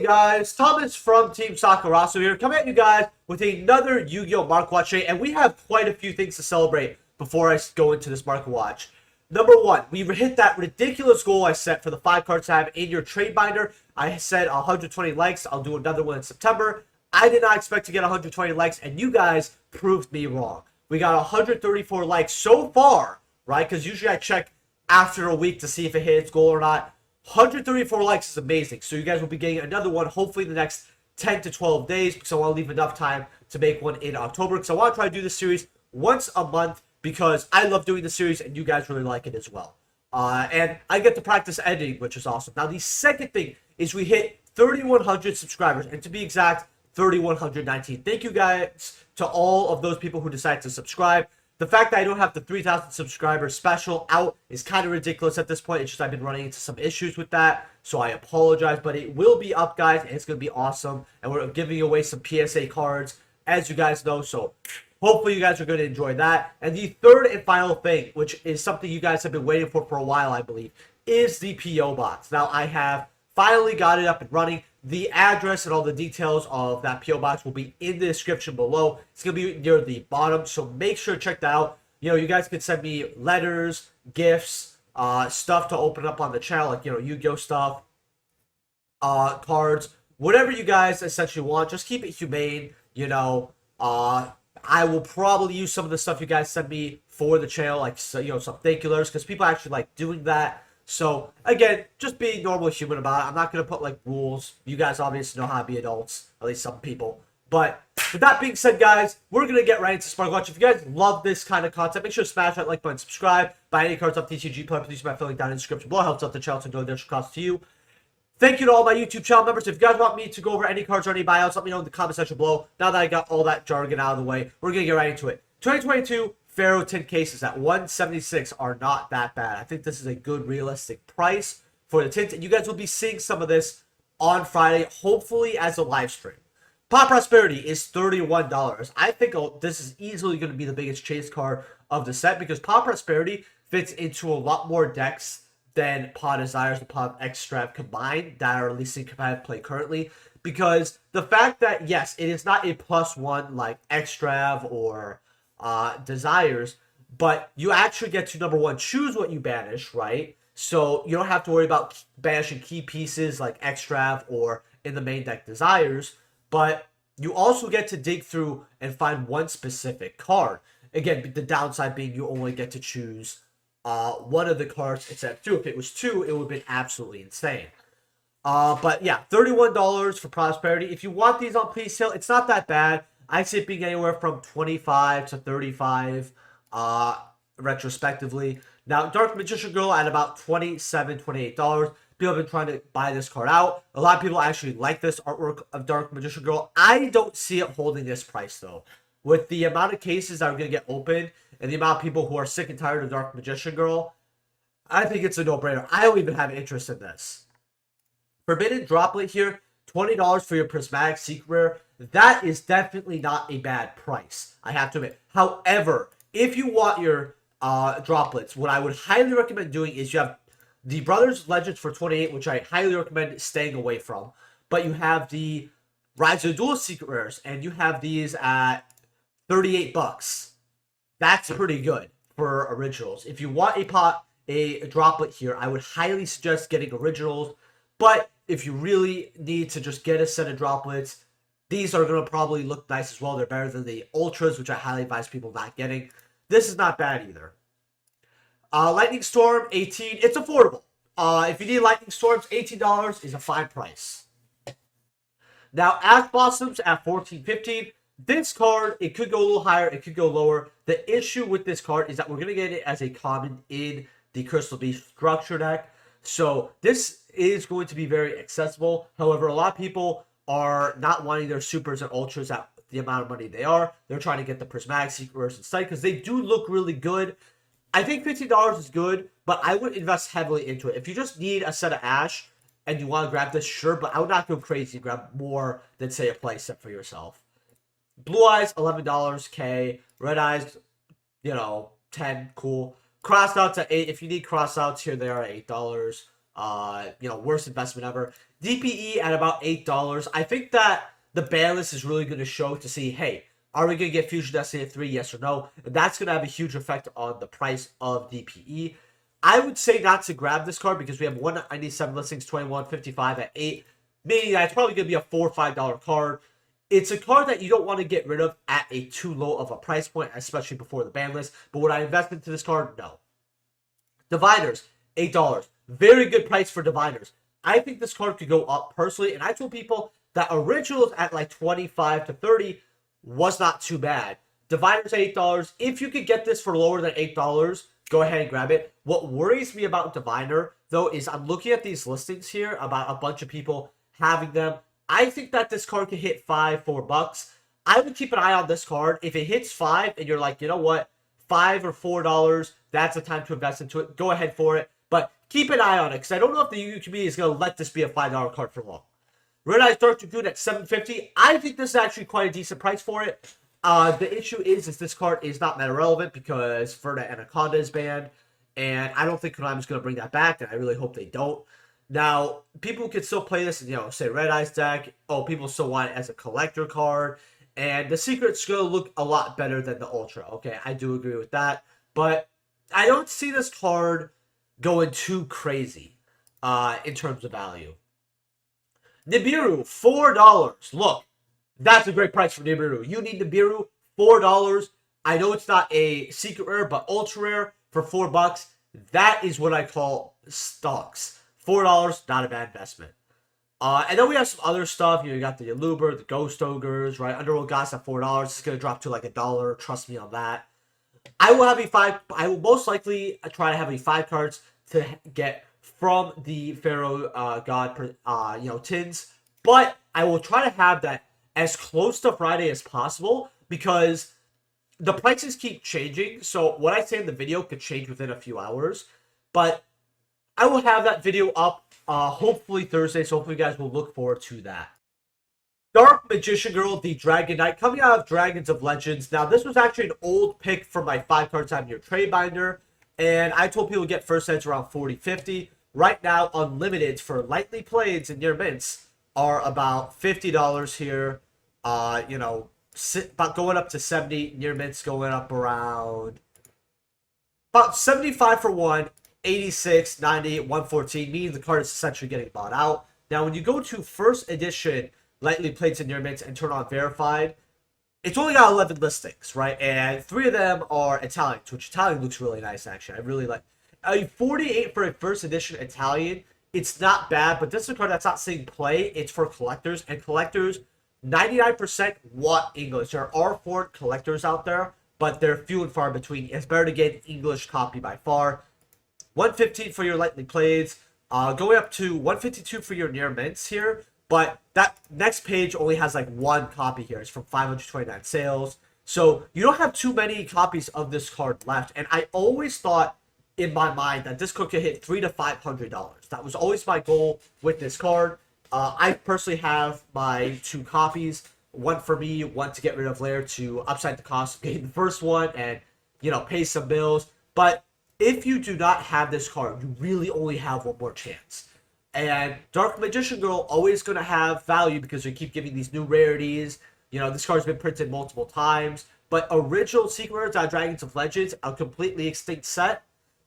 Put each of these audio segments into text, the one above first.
guys? Thomas from Team Sakurasou here, coming at you guys with another Yu-Gi-Oh! Market Watch today, and we have quite a few things to celebrate before I go into this Market Watch. Number one, we hit that ridiculous goal I set for the 5 cards tab in your trade binder. I said 120 likes. I'll do another one in September. I did not expect to get 120 likes, and you guys proved me wrong. We got 134 likes so far, right? Because usually I check after a week to see if it hit its goal or not. 134 likes is amazing. So you guys will be getting another one hopefully in the next 10 to 12 days, because I want to leave enough time to make one in October, because I want to try to do this series once a month because I love doing the series and you guys really like it as well. And I get to practice editing, which is awesome. Now, the second thing is we hit 3,100 subscribers, and to be exact, 3,119. Thank you guys to all of those people who decided to subscribe. The fact that I don't have the 3,000 subscribers special out is kind of ridiculous at this point. It's just I've been running into some issues with that, so I apologize. But it will be up, guys, and it's going to be awesome. And we're giving away some PSA cards, as you guys know, so hopefully you guys are going to enjoy that. And the third and final thing, which is something you guys have been waiting for a while, I believe, is the P.O. Box. Now, I have finally got it up and running. The address and all the details of that P.O. Box will be in the description below. It's going to be near the bottom, so make sure to check that out. You know, you guys can send me letters, gifts, stuff to open up on the channel, like, you know, Yu-Gi-Oh! Stuff, cards, whatever you guys essentially want. Just keep it humane, you know. I will probably use some of the stuff you guys send me for the channel, like, so, you know, some thank you letters, because people actually like doing that. So, again, just being normal human about it. I'm not going to put, like, rules. You guys obviously know how to be adults. At least some people. But, with that being said, guys, we're going to get right into Spark Watch. If you guys love this kind of content, make sure to smash that like button, subscribe, buy any cards off TCG Play, please by filling down in the description below. Helps out the channel to no additional cost to you. Thank you to all my YouTube channel members. If you guys want me to go over any cards or any buyouts, let me know in the comment section below. Now that I got all that jargon out of the way, we're going to get right into it. 2022 Pharaoh tint cases at 176 are not that bad. I think this is a good realistic price for the tint. And you guys will be seeing some of this on Friday, hopefully as a live stream. Pop Prosperity is $31. I think this is easily going to be the biggest chase card of the set, because Pop Prosperity fits into a lot more decks than Pod Desires and Pod Extrav combined that are at least in competitive play currently. Because the fact that, yes, it is not a +1 like Extrav or Desires, but you actually get to, number one, choose what you banish, right? So you don't have to worry about banishing key pieces like Extrav or in the main deck Desires, but you also get to dig through and find one specific card. Again, the downside being you only get to choose one of the cards instead of 2. If it was 2, it would have been absolutely insane. But yeah, $31 for Prosperity. If you want these on pre-sale, it's not that bad. I see it being anywhere from 25 to 35 retrospectively. Now, Dark Magician Girl at about $27, $28. People have been trying to buy this card out. A lot of people actually like this artwork of Dark Magician Girl. I don't see it holding this price, though. With the amount of cases that are going to get opened and the amount of people who are sick and tired of Dark Magician Girl, I think it's a no-brainer. I don't even have interest in this. Forbidden Droplet here, $20 for your Prismatic Secret Rare. That is definitely not a bad price, I have to admit. However, if you want your droplets, what I would highly recommend doing is you have the Brothers Legends for 28, which I highly recommend staying away from. But you have the Rise of the Duel Secret Rares, and you have these at $38. That's pretty good for originals. If you want a droplet here, I would highly suggest getting originals. But if you really need to just get a set of droplets, these are going to probably look nice as well. They're better than the Ultras, which I highly advise people not getting. This is not bad either. Lightning Storm, $18. It's affordable. If you need Lightning Storms, $18 is a fine price. Now, Ash Blossoms at $14, $15. This card, it could go a little higher, it could go lower. The issue with this card is that we're going to get it as a common in the Crystal Beast structure deck. So this is going to be very accessible. However, a lot of people are not wanting their supers and ultras at the amount of money they are. They're trying to get the Prismatic Secret Rares instead because they do look really good. I think $15 is good, but I would invest heavily into it. If you just need a set of Ash and you want to grab this, sure, but I would not go crazy and grab more than, say, a play set for yourself. Blue Eyes, $11, K. Red Eyes, you know, 10, cool. Crossed outs at 8. If you need cross outs here, they are at $8. You know, worst investment ever. DPE at about $8. I think that the ban list is really going to show to see, hey, are we going to get Fusion Destiny 3, yes or no? And that's going to have a huge effect on the price of DPE. I would say not to grab this card because we have 197 listings, 21.55 at 8, meaning that it's probably going to be a $4 or $5 card. It's a card that you don't want to get rid of at a too low of a price point, especially before the ban list. But would I invest into this card? No. Diviners, $8. Very good price for Diviners. I think this card could go up personally, and I told people that originals at like 25 to 30 was not too bad. Diviners at $8. If you could get this for lower than $8, go ahead and grab it. What worries me about Diviner, though, is I'm looking at these listings here about a bunch of people having them. I think that this card could hit $4 I would keep an eye on this card. If it hits 5 and you're like, you know what, $5 or $4, that's the time to invest into it. Go ahead for it. But keep an eye on it because I don't know if the UU community is going to let this be a $5 card for long. Red Eyes Dark Dragoon at $7.50. I think this is actually quite a decent price for it. The issue is this card is not meta relevant because Verta Anaconda is banned. And I don't think Konami's going to bring that back, and I really hope they don't. Now, people can still play this, say Red Eyes deck. Oh, people still want it as a collector card. And the Secret's going to look a lot better than the Ultra. Okay, I do agree with that. But I don't see this card going too crazy in terms of value. Nibiru, $4. Look, that's a great price for Nibiru. You need Nibiru, $4. I know it's not a secret rare, but ultra rare for $4. That is what I call stocks. $4, not a bad investment. And then we have some other stuff. You got the Aluber, the Ghost Ogres, right? Underworld Gods at $4. It's going to drop to like $1. Trust me on that. I will most likely try to have a 5 cards to get from the Pharaoh God, tins. But I will try to have that as close to Friday as possible because the prices keep changing. So what I say in the video could change within a few hours. But I will have that video up hopefully Thursday. So hopefully you guys will look forward to that. Dark Magician Girl, the Dragon Knight, coming out of Dragons of Legends. Now, this was actually an old pick for my 5-card time your trade binder. And I told people to get first sets around 40, 50. Right now, unlimited for lightly played and near mints are about $50 here. About going up to 70. Near mints going up around about 75 for one, 86, 90, 114. Meaning the card is essentially getting bought out. Now, when you go to first edition lightly played and near mints and turn on verified, it's only got 11 listings, right? And 3 of them are Italian, which Italian looks really nice, actually. I really like. 48 for a first edition Italian. It's not bad, but this is a card that's not seeing play. It's for collectors, and collectors, 99% want English. There are foreign collectors out there, but they're few and far between. It's better to get an English copy by far. 115 for your lightly played. Going up to 152 for your near mints here. But that next page only has like 1 copy here. It's from 529 sales. So you don't have too many copies of this card left. And I always thought in my mind that this card could hit $300 to $500. That was always my goal with this card. I personally have my 2 copies. One for me, one to get rid of later to upside the cost of getting the first one and, pay some bills. But if you do not have this card, you really only have one more chance. And Dark Magician Girl always going to have value because we keep giving these new rarities. This card's been printed multiple times. But original Secret Rares Dragons of Legends, a completely extinct set,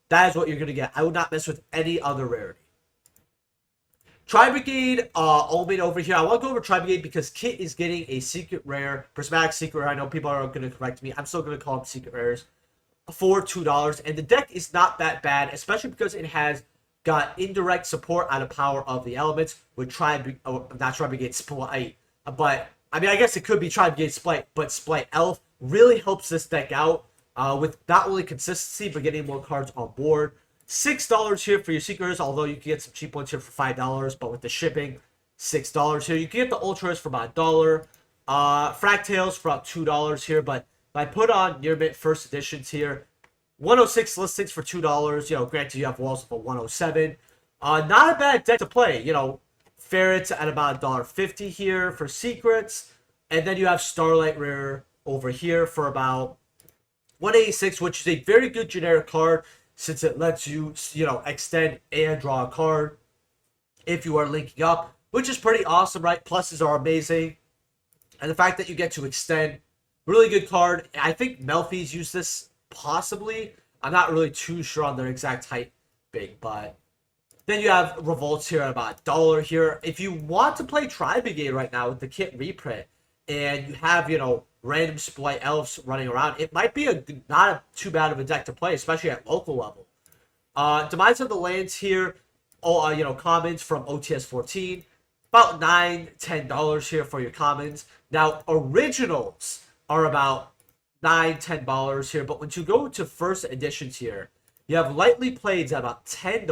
that is what you're going to get. I would not mess with any other rarity. Tri-Brigade, Omen over here. I want to go over Tri-Brigade because Kit is getting a secret rare, prismatic secret rare. I know people are going to correct me. I'm still going to call them secret rares for $2. And the deck is not that bad, especially because it has got indirect support out of Power of the Elements with not Tri-Brigade Splight. But, I guess it could be Tri-Brigade Splight, but Splight Elf really helps this deck out with not only consistency, but getting more cards on board. $6 here for your Secrets, although you can get some cheap ones here for $5, but with the shipping, $6 here. You can get the Ultras for about $1. Fractales for about $2 here, but if I put on near mint first editions here, 106 listings for $2. Granted you have walls of a 107. Not a bad deck to play. Ferrets at about $1.50 here for secrets. And then you have Starlight Rare over here for about 186, which is a very good generic card since it lets you, extend and draw a card if you are linking up which is pretty awesome, right? Pluses are amazing. And the fact that you get to extend, really good card. I think Melfi's used this, possibly. I'm not really too sure on their exact type big, but then you have Revolts here at about $1 here. If you want to play Tri-Brigade right now with the kit reprint, and you have, random Splight Elves running around, it might be not too bad of a deck to play, especially at local level. Demise of the Lands here, commons from OTS 14. About $9, $10 here for your commons. Now, originals are about $9, $10 here, but when you go to first editions here, you have lightly played at about $10,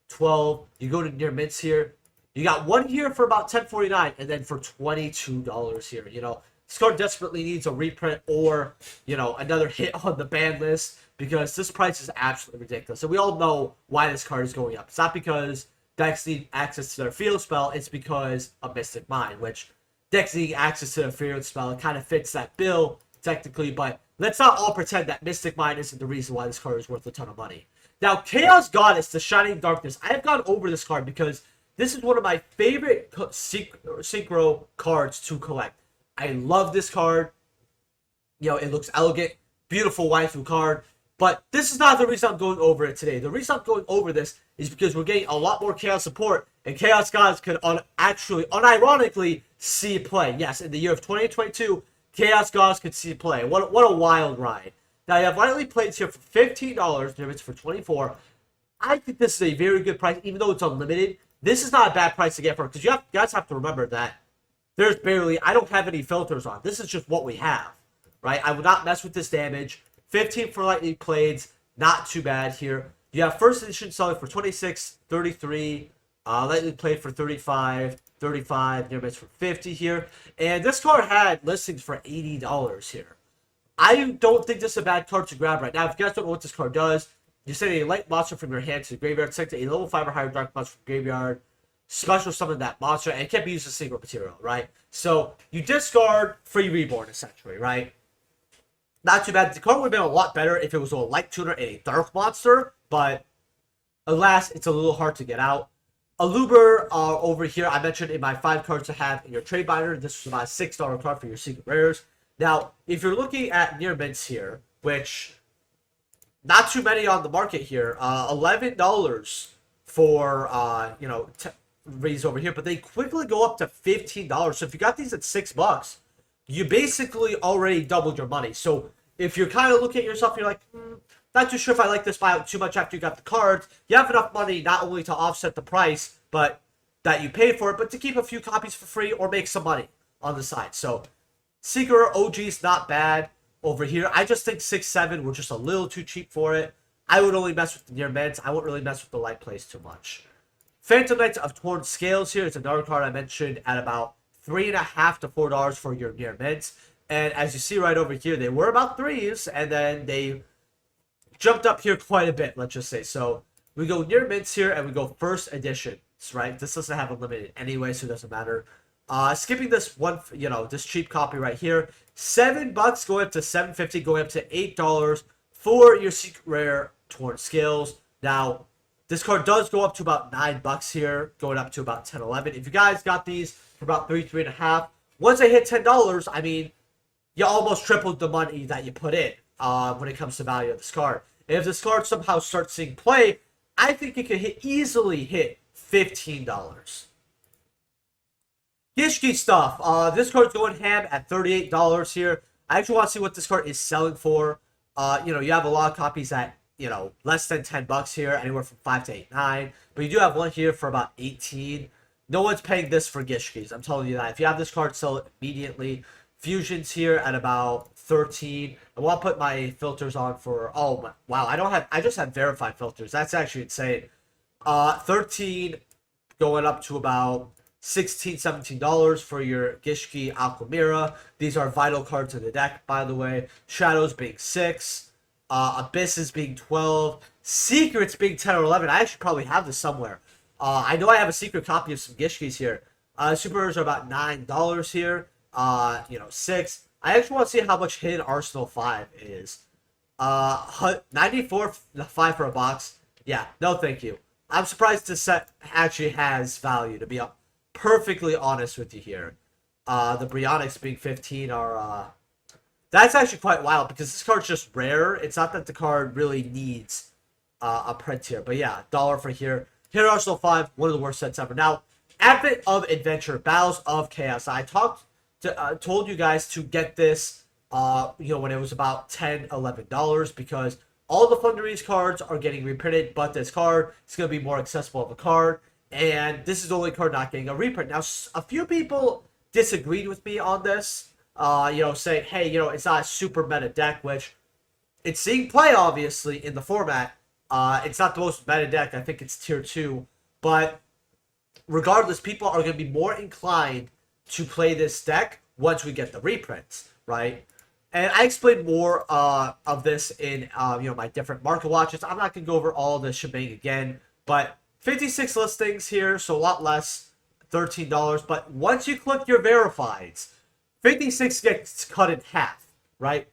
$12. You go to near mints here, you got one here for about $10.49, and then for $22 here. This card desperately needs a reprint or another hit on the ban list, because this price is absolutely ridiculous. And we all know why this card is going up. It's not because decks need access to their field spell, it's because of Mystic Mind, which decks need access to their field spell. It kind of fits that bill, technically, but let's not all pretend that Mystic Mind isn't the reason why this card is worth a ton of money. Now, Chaos Goddess, the Shining Darkness, I have gone over this card because this is one of my favorite synchro cards to collect. I love this card. It looks elegant, beautiful waifu card. But this is not the reason I'm going over it today. The reason I'm going over this is because we're getting a lot more Chaos support, and Chaos Gods could actually, unironically, see play. Yes, in the year of 2022, Chaos Gods could see play. What a wild ride. Now, you have lightly plates here for $15, limits for $24. I think this is a very good price, even though it's unlimited. This is not a bad price to get for it, because you guys have to remember that I don't have any filters on. This is just what we have, right? I would not mess with this damage. 15 for lightly plates, not too bad here. You have first edition selling for $26, $33, lightly played for $35, $35, near miss for $50 here. And this card had listings for $80 here. I don't think this is a bad card to grab right now. If you guys don't know what this card does, you send a light monster from your hand to the graveyard, send a level 5 or higher dark monster from the graveyard, special summon that monster, and it can't be used as single material, right? So you discard free reborn, essentially, right? Not too bad. The card would have been a lot better if it was a light tuner and a dark monster, but alas, it's a little hard to get out. Aluber over here, I mentioned in my 5 cards to have in your trade binder. This was about a $6 card for your secret rares. Now, if you're looking at near mints here, which not too many on the market here, $11 for raise over here, but they quickly go up to $15. So if you got these at $6, you basically already doubled your money. So if you're kind of looking at yourself, you're like, not too sure if I like this buyout too much after you got the cards, you have enough money not only to offset the price, but that you paid for it, but to keep a few copies for free or make some money on the side. So Seeker OG is not bad over here. I just think 6-7 were just a little too cheap for it. I would only mess with the near meds. I wouldn't really mess with the light plays too much. Phantom Knights of Torn Scales here. It's another card I mentioned at about $3.50 to $4 for your near mids. And as you see right over here, they were about 3s, and then they jumped up here quite a bit, let's just say. So we go near mids here, and we go first editions, right? This doesn't have unlimited anyway, so it doesn't matter. Skipping this one, this cheap copy right here, $7 going up to $7.50, going up to $8 for your secret rare Torn Scales. Now, this card does go up to about $9 here, going up to about 10, 11. If you guys got these for about $3.50, once I hit $10, I mean, you almost tripled the money that you put in when it comes to value of this card. And if this card somehow starts seeing play, I think it could easily hit $15. GISHKI stuff. This card's going ham at $38 here. I actually want to see what this card is selling for. You have a lot of copies at less than $10 here, anywhere from 5 to 8, 9. But you do have one here for about 18. No one's paying this for GISHKIs. I'm telling you that. If you have this card, sell it immediately. Fusions here at about 13. I want to put my filters on for. Oh wow, I just have verified filters. That's actually insane. 13 going up to about $16, $17 for your GISHKI Aquamira. These are vital cards in the deck, by the way. Shadows being 6. Abysses being 12. Secrets being 10 or 11. I actually probably have this somewhere. I know I have a secret copy of some GISHKIs here. Super rares are about $9 here. 6. I actually want to see how much Hidden Arsenal 5 is. 94 5 for a box. Yeah, no thank you. I'm surprised this set actually has value, to be perfectly honest with you here, the Bryonics being 15 are that's actually quite wild because this card's just rare. It's not that the card really needs a print here, but yeah, dollar for here. Hero Arsenal 5, one of the worst sets ever. Now, Advent of Adventure, Battles of Chaos. I told you guys to get this, when it was about $10, $11 because all the Thunderies cards are getting reprinted, but this card is going to be more accessible of a card, and this is the only card not getting a reprint. Now, a few people disagreed with me on this, saying, hey, it's not a super meta deck, which it's seeing play, obviously, in the format. It's not the most meta deck. I think it's tier 2, but regardless, people are going to be more inclined to play this deck once we get the reprints, right? And I explained more of this in my different market watches. I'm not going to go over all the shebang again, but 56 listings here, so a lot less, $13. But once you click your verifieds, 56 gets cut in half, right?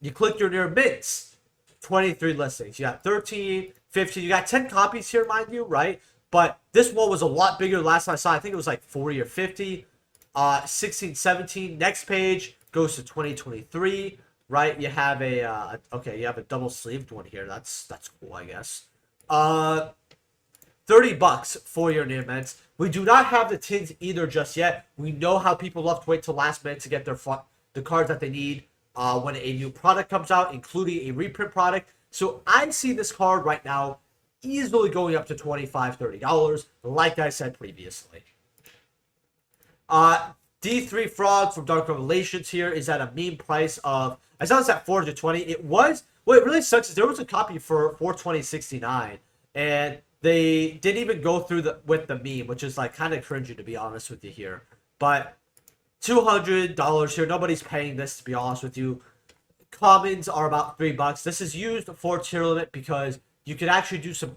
You click your near mints, 23 listings. You got 13, 15. You got 10 copies here, mind you, right? But this one was a lot bigger last time I saw. I think it was like 40 or 50. 16, 17. Next page goes to 2023, right? You have you have a double sleeved one here. That's cool, I guess. $30 for your near mints. We do not have the tins either just yet. We know how people love to wait till last minute to get the cards that they need when a new product comes out, including a reprint product. So I see this card right now easily going up to $25, $30, like I said previously. D3 Frog from Dark Revelations here is at a meme price of, I saw this at $420. It was, what really sucks is there was a copy for $420.69, and they didn't even go through with the meme, which is like kind of cringy to be honest with you here. But $200 here, nobody's paying this to be honest with you. Commons are about $3. This is used for tier limit because you can actually do some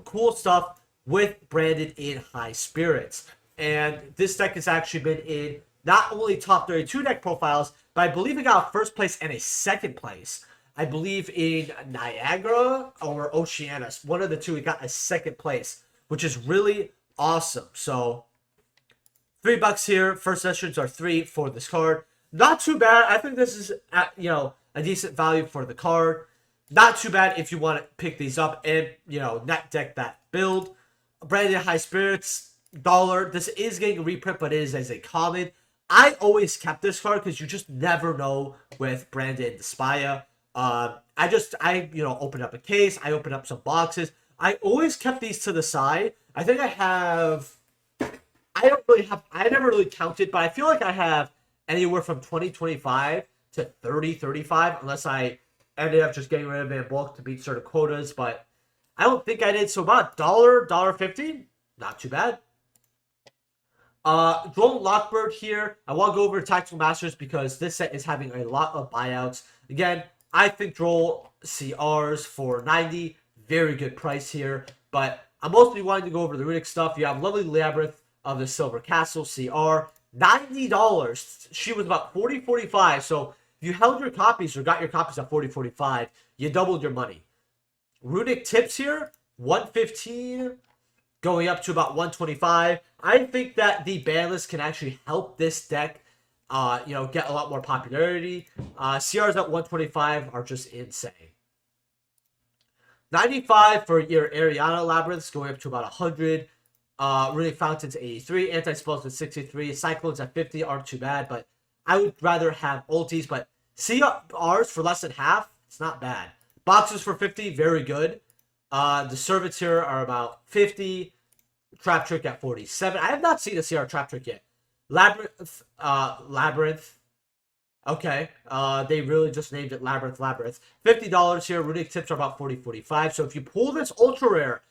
cool stuff with branded in high spirits. And this deck has actually been in not only top 32 deck profiles, but I believe it got a first place and a second place. I believe in Niagara or Oceanus. One of the two, it got a second place, which is really awesome. So $3 here. First sessions are $3 for this card. Not too bad. I think this is a decent value for the card. Not too bad if you want to pick these up and net deck that build. Branded high spirits, $1. This is getting a reprint, but it is as a common. I always kept this card because you just never know with Branded and Despia. I opened up a case. I opened up some boxes. I always kept these to the side. I think I never really counted, but I feel like I have anywhere from 20, 25 to 30, 35, unless I ended up just getting rid of it in bulk to beat certain quotas, but I don't think I did. So about $1, $1.50, not too bad. Drone Lockbird here. I want to go over Tactical Masters because this set is having a lot of buyouts. Again, I think Droll CRs for $90, very good price here, but I'm mostly wanting to go over the Runic stuff. You have Lovely Labyrinth of the Silver Castle CR, $90. She was about $40, $45, so if you held your copies or got your copies at $40, $45, you doubled your money. Runic Tips here, $115, going up to about $125. I think that the ban list can actually help this deck, get a lot more popularity. CRs at $125 are just insane. $95 for your Ariana Labyrinths, going up to about $100. Runic Fountains, $83. Anti-Spells at $63. Cyclones at $50 aren't too bad, but I would rather have ultis. But CRs for less than half, it's not bad. Boxes for $50, very good. The Servants here are about $50. Trap Trick at $47. I have not seen a CR Trap Trick yet. Labyrinth. Okay. They really just named it Labyrinth. $50 here. Runic Tips are about $40, $45. So if you pull this ultra rare,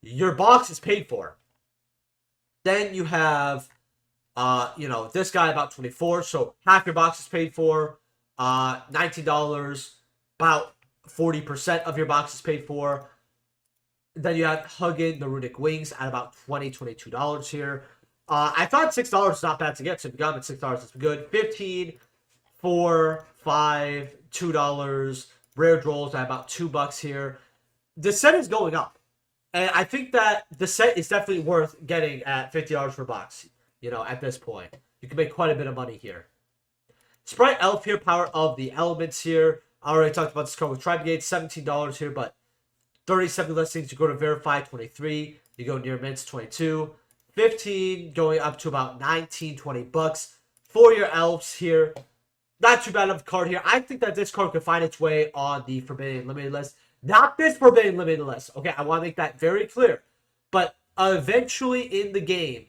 your box is paid for. Then you have, this guy about $24. So half your box is paid for. $19. About 40% of your box is paid for. Then you have Huggin the Runic Wings at about $20, $22 here. I thought $6 is not bad to get, so if you got them at $6, that's good. $15, $4, $5, $2. Rare Drolls at about $2 here. The set is going up. And I think that the set is definitely worth getting at $50 per box. you know, at this point. You can make quite a bit of money here. Sprite Elf here, Power of the Elements here. I already talked about this card with Tri-Brigade, $17 here, but 37 listings. You go to Verify, 23. You go near mints, 22. 15, going up to about 19, 20 bucks. For your elves here, not too bad of a card here. I think that this card could find its way on the Forbidden Limited list. Not this Forbidden Limited list. Okay, I want to make that very clear. But eventually in the game,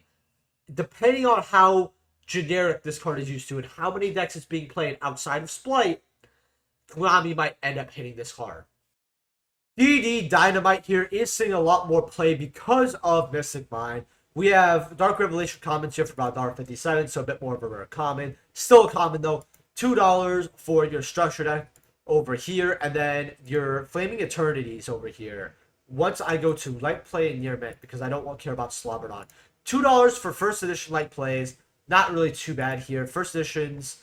depending on how generic this card is used to and how many decks it's being played outside of Splight, Konami might end up hitting this card. DD Dynamite here is seeing a lot more play because of Mystic Mine. We have Dark Revelation commons here for about $1.57, so a bit more of a rare common. Still a common though. $2 for your structure deck over here, and then your Flaming Eternities over here. Once I go to light play and near mint, because I don't care about Slobberdon. $2 for first edition light plays. Not really too bad here. First editions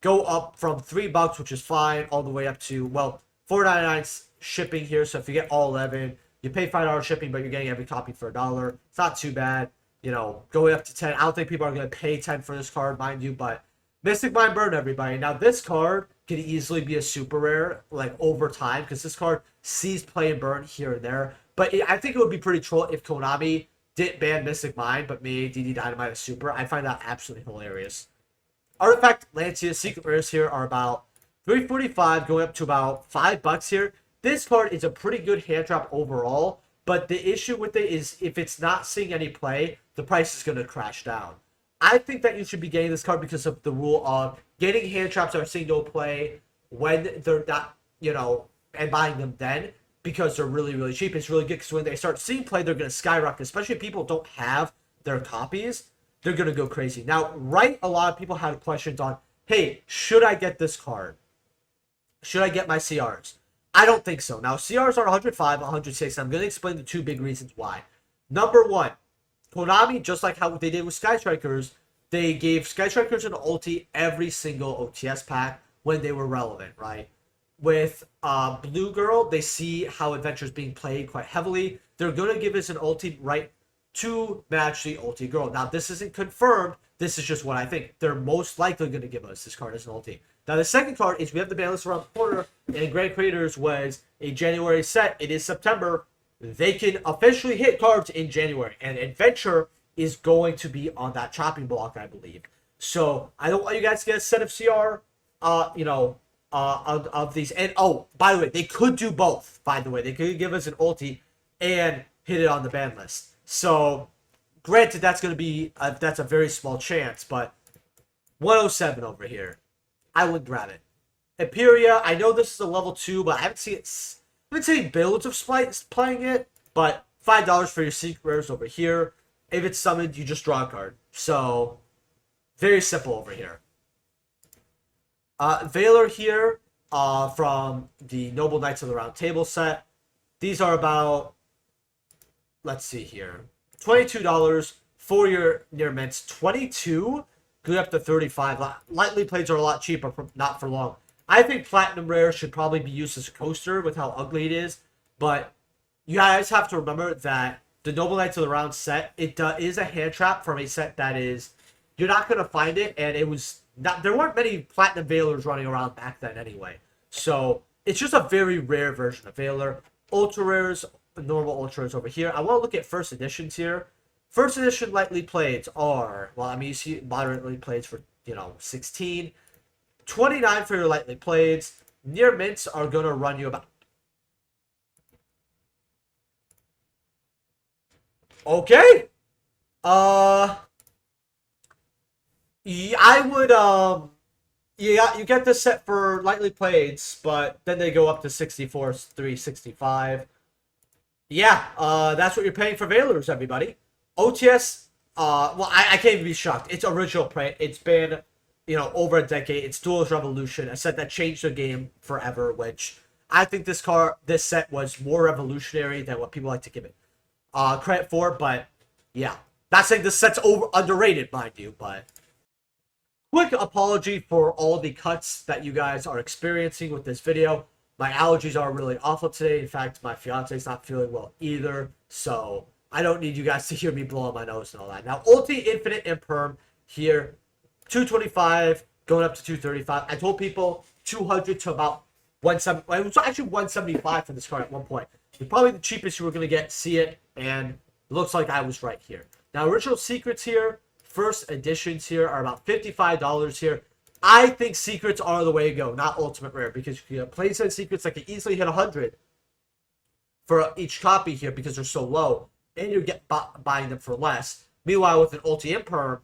go up from $3, which is fine, all the way up to, well, $4.99 shipping here. So if you get all 11, you pay $5 shipping, but you're getting every copy for $1. It's not too bad. You know, going up to 10. I don't think people are going to pay 10 for this card, mind you, but Mystic Mine Burn, everybody. Now, this card can easily be a super rare, like, over time, because this card sees play and burn here and there. But I think it would be pretty troll if Konami didn't ban Mystic Mine, but made DD Dynamite a super. I find that absolutely hilarious. Artifact Lancia secret rares here are about $3.45, going up to about $5 here. This card is a pretty good hand trap overall, but the issue with it is if it's not seeing any play, the price is going to crash down. I think that you should be getting this card because of the rule of getting hand traps that are seeing no play when they're not, you know, and buying them then, because they're really, really cheap. It's really good because when they start seeing play, they're going to skyrocket, especially if people don't have their copies. They're going to go crazy. Now, a lot of people had questions on, hey, should I get this card? Should I get my CRs? I don't think so. Now, CRs are 105, 106, and I'm going to explain the two big reasons why. Number one, Konami, just like how they did with Sky Strikers, they gave Sky Strikers an ulti every single OTS pack when they were relevant, right? With Blue Girl, they see how Adventure is being played quite heavily. They're going to give us an ulti right to match the ulti girl. Now, this isn't confirmed. This is just what I think. They're most likely going to give us this card as an ulti. Now, the second card is we have the ban list around the corner, and Grand Creators was a January set. It is September. They can officially hit cards in January, and Adventure is going to be on that chopping block, I believe. So, I don't want you guys to get a set of CR, of these. And, oh, by the way, they could do both, by the way. They could give us an ulti and hit it on the ban list. So, granted, that's going to be, that's a very small chance, but 107 over here. I would grab it. Imperia, I know this is a level 2, but I haven't seen builds of Splice playing it, but $5 for your secret rares over here. If it's summoned, you just draw a card. So, very simple over here. Valor here, from the Noble Knights of the Round Table set. These are about, let's see here, $22 for your near mints. 22, good up to 35. Lightly plates are a lot cheaper, not for long. I think Platinum Rare should probably be used as a coaster with how ugly it is, but you guys have to remember that the Noble Knights of the Round set, it is a hand trap from a set that is, you're not going to find it, and it was not, there weren't many Platinum Valors running around back then anyway. So, it's just a very rare version of Valor. Ultra Rares, normal Ultra Rares over here. I want to look at first editions here. First edition lightly plates are, well, I mean, you see moderately plates for, 16. 29 for your lightly plates. Near mints are going to run you about... Okay. Yeah, I would, yeah, you get this set for lightly plates, but then they go up to 64, 365. Yeah, that's what you're paying for Valors, everybody. OTS, well, I can't even be shocked. It's original print. It's been, over a decade. It's Duelist Revolution, a set that changed the game forever, which I think this set was more revolutionary than what people like to give it credit for, but yeah. Not saying this set's underrated, mind you, but... Quick apology for all the cuts that you guys are experiencing with this video. My allergies are really awful today. In fact, my fiance is not feeling well either, so I don't need you guys to hear me blow on my nose and all that. Now, Ulti, Infinite, and Perm here, 225 going up to 235. I told people 200 to about 170. It was actually 175 for this card at one point. It's probably the cheapest you were going to get. See it, and it looks like I was right here. Now, original secrets here, first editions here are about $55 here. I think secrets are the way to go, not ultimate rare, because you can play set secrets that can easily hit 100 for each copy here because they're so low, and you get buying them for less. Meanwhile, with an ulti and perm,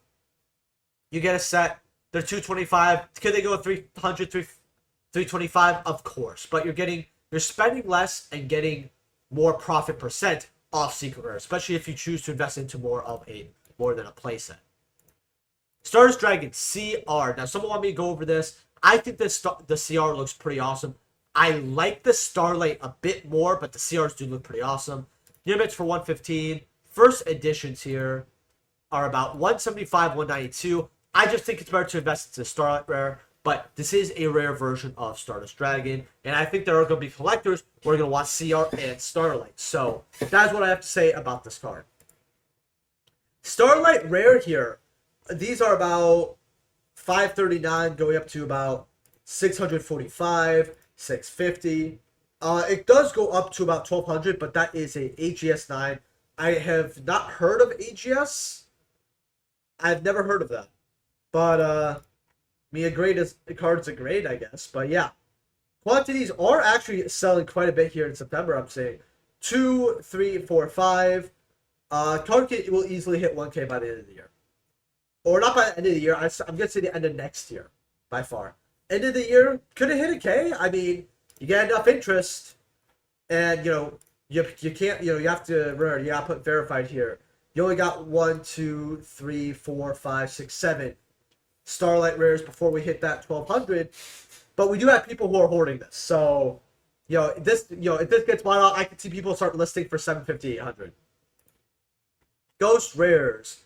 you get a set. They're 225. Could they go 300, 325? Of course, but you're spending less and getting more profit percent off secret rare, especially if you choose to invest into more than a playset. Stardust Dragon CR. Now, someone want me to go over this. I think the CR looks pretty awesome. I like the Starlight a bit more, but the CRs do look pretty awesome. Units for 115. First editions here are about 175, 192. I just think it's better to invest into Starlight Rare, but this is a rare version of Stardust Dragon, and I think there are going to be collectors who are going to want CR and Starlight. So that's what I have to say about this card. Starlight Rare here. These are about $539 going up to about $645, $650. It does go up to about $1,200, but that is a AGS 9. I have not heard of AGS. I've never heard of that. But, I mean, a card's a grade, I guess. But, yeah. Quantities are actually selling quite a bit here in September, I'm saying. 2, 3, 4, 5. Card kit will easily hit 1K by the end of the year. Or not by the end of the year. I'm going to say the end of next year, by far. End of the year, could it hit a K? I mean, you get enough interest, and, you know, you can't, you know, you have to, you got to put verified here. You only got 1, 2, 3, 4, 5, 6, 7 Starlight Rares before we hit that 1,200. But we do have people who are hoarding this. So, you know, if this gets bought out, I can see people start listing for 750, 800. Ghost Rares.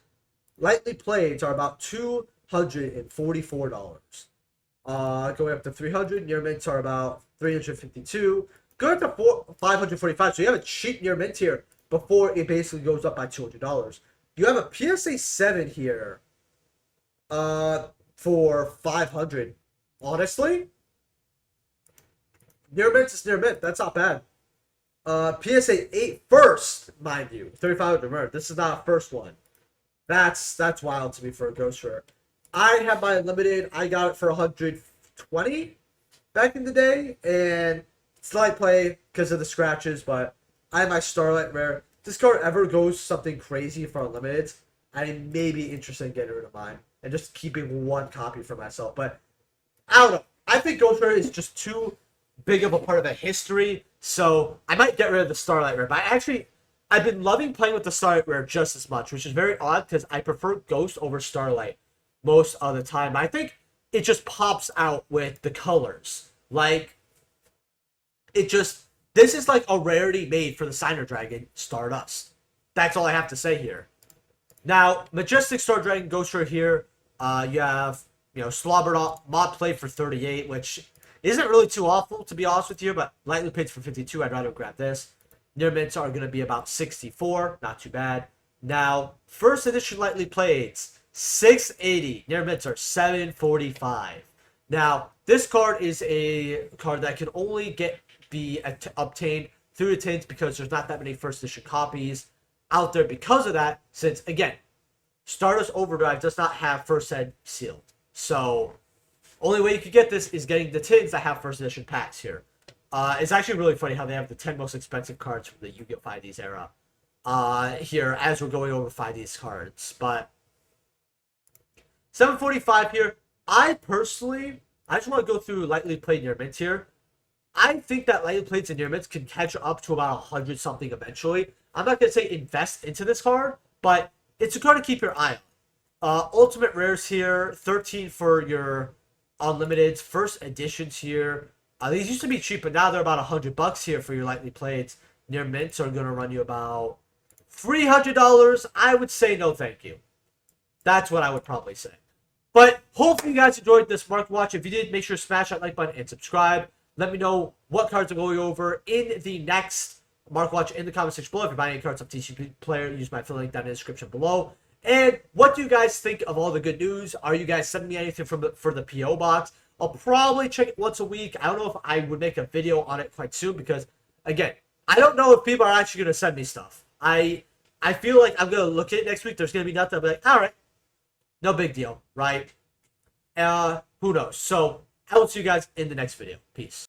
Lightly played are about $244. Going up to 300. Near mints are about 352. Going up to 545. So you have a cheap near mint here before it basically goes up by $200. You have a PSA 7 here for 500. Honestly, near mint is near mint. That's not bad. PSA 8 first, mind you, 3,500. This is not a first one. That's wild to me for a Ghost Rare. I have my limited. I got it for 120 back in the day, and slight play because of the scratches. But I have my Starlight Rare. If this card ever goes something crazy for unlimited, I may be interested in getting rid of mine and just keeping one copy for myself. But I don't know. I think Ghost Rare is just too big of a part of the history, so I might get rid of the Starlight Rare. But I've been loving playing with the Starlight Rare just as much, which is very odd because I prefer Ghost over Starlight most of the time. I think it just pops out with the colors. Like, this is like a rarity made for the Signer Dragon, Stardust. That's all I have to say here. Now, Majestic Star Dragon Ghost Rare here, you have, you know, Slobbered Mod Play for 38, which isn't really too awful, to be honest with you, but Lightly Played for 52, I'd rather grab this. Near mints are going to be about 64. Not too bad. Now, first edition Lightly Played, 680. Near mints are 745. Now, this card is a card that can only be obtained through the tints because there's not that many first edition copies out there because of that. Since, again, Stardust Overdrive does not have first ed sealed. So, only way you could get this is getting the tints that have first edition packs here. It's actually really funny how they have the 10 most expensive cards from the Yu-Gi-Oh! 5Ds era here as we're going over 5Ds cards. But 745 here. I just want to go through Lightly Played near mints here. I think that Lightly Played and near mints can catch up to about 100 something eventually. I'm not going to say invest into this card, but it's a card to keep your eye on. Ultimate Rares here, 13 for your Unlimiteds. First editions here. These used to be cheap, but now they're about $100 here for your Lightly Played. Near mints are going to run you about $300. I would say no thank you. That's what I would probably say. But hopefully you guys enjoyed this market watch. If you did, make sure to smash that like button and subscribe. Let me know what cards I'm going over in the next Mark watch in the comment section below. If you're buying any cards of TCP Player, use my affiliate link down in the description below. And what do you guys think of all the good news? Are you guys sending me anything for the PO box? I'll probably check it once a week. I don't know if I would make a video on it quite soon because, again, I don't know if people are actually going to send me stuff. I feel like I'm going to look at it next week. There's going to be nothing. I'll be like, all right, no big deal, right? Who knows? So I will see you guys in the next video. Peace.